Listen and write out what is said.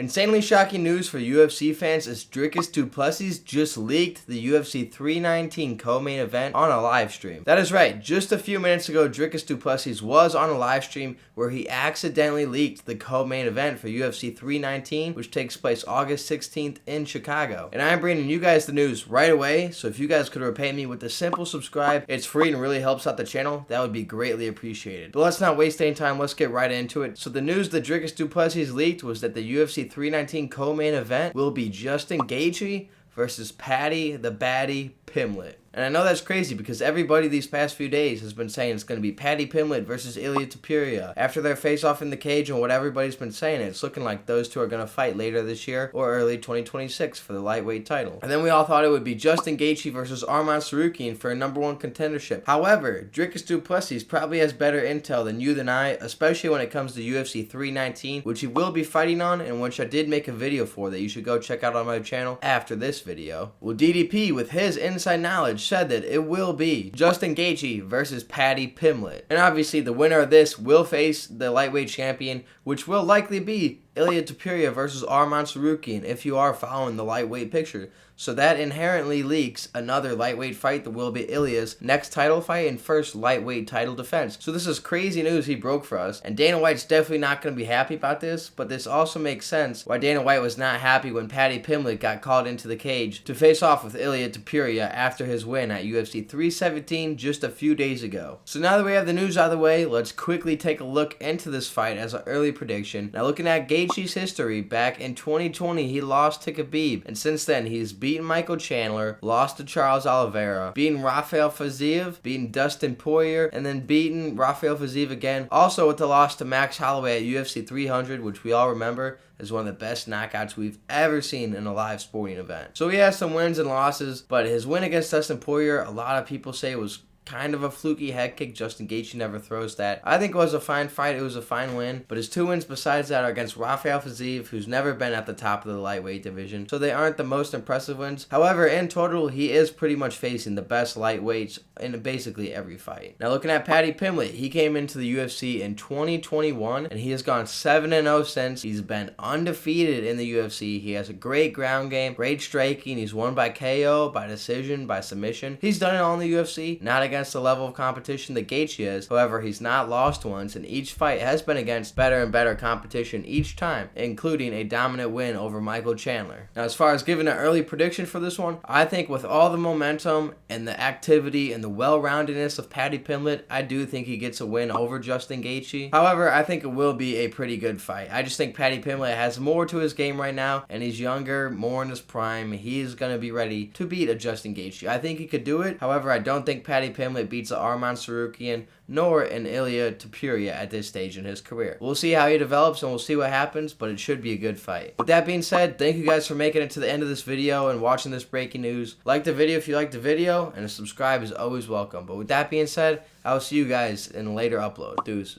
Insanely shocking news for UFC fans as Dricus Du Plessis just leaked the UFC 319 co-main event on a live stream. That is right, just a few minutes ago Dricus Du Plessis was on a live stream where he accidentally leaked the co-main event for UFC 319, which takes place August 16th in Chicago. And I'm bringing you guys the news right away, so if you guys could repay me with a simple subscribe, it's free and really helps out the channel, that would be greatly appreciated. But let's not waste any time, let's get right into it. So the news that Dricus Du Plessis leaked was that the UFC 319 co-main event will be Justin Gaethje versus Paddy the Baddy Pimblett. And I know that's crazy because everybody these past few days has been saying it's going to be Paddy Pimblett versus Ilia Topuria. After their face-off in the cage and what everybody's been saying, it's looking like those two are going to fight later this year or early 2026 for the lightweight title. And then we all thought it would be Justin Gaethje versus Arman Tsarukyan for a #1 contendership. However, Dricus Du Plessis probably has better intel than you than I, especially when it comes to UFC 319, which he will be fighting on and which I did make a video for that you should go check out on my channel after this video. Well, DDP, with his inside knowledge, said that it will be Justin Gaethje versus Paddy Pimblett. And obviously the winner of this will face the lightweight champion, which will likely be Ilia Topuria versus Arman Tsarukyan if you are following the lightweight picture. So that inherently leaks another lightweight fight that will be Ilia's next title fight and first lightweight title defense. So this is crazy news he broke for us. And Dana White's definitely not going to be happy about this, but this also makes sense why Dana White was not happy when Paddy Pimblett got called into the cage to face off with Ilia Topuria after his win at UFC 317 just a few days ago. So now that we have the news out of the way, let's quickly take a look into this fight as an early prediction. Now looking at Gaethje's history, back in 2020 he lost to Khabib, and since then he's beaten Michael Chandler, lost to Charles Oliveira, beaten Rafael Fiziev, beaten Dustin Poirier, and then beaten Rafael Fiziev again. Also with the loss to Max Holloway at UFC 300, which we all remember is one of the best knockouts we've ever seen in a live sporting event. So he has some wins and losses, but his win against Dustin Poirier, a lot of people say was kind of a fluky head kick. Justin Gaethje never throws that. I think it was a fine fight. It was a fine win. But his two wins besides that are against Rafael Fiziev, who's never been at the top of the lightweight division. So they aren't the most impressive wins. However, in total, he is pretty much facing the best lightweights in basically every fight. Now looking at Paddy Pimblett, he came into the UFC in 2021 and he has gone 7-0 since. He's been undefeated in the UFC. He has a great ground game, great striking. He's won by KO, by decision, by submission. He's done it all in the UFC. Not against the level of competition that Gaethje is. However, he's not lost once, and each fight has been against better and better competition each time, including a dominant win over Michael Chandler. Now, as far as giving an early prediction for this one, I think with all the momentum and the activity and the well-roundedness of Paddy Pimblett, I do think he gets a win over Justin Gaethje. However, I think it will be a pretty good fight. I just think Paddy Pimblett has more to his game right now, and he's younger, more in his prime. He's going to be ready to beat a Justin Gaethje. I think he could do it. However, I don't think Paddy Pimblett beats Arman Tsarukyan nor an Ilia Topuria at this stage in his career. We'll see how he develops and we'll see what happens, but it should be a good fight. With that being said, thank you guys for making it to the end of this video and watching this breaking news. Like the video if you liked the video, and a subscribe is always welcome. But with that being said, I will see you guys in a later upload. Deuces.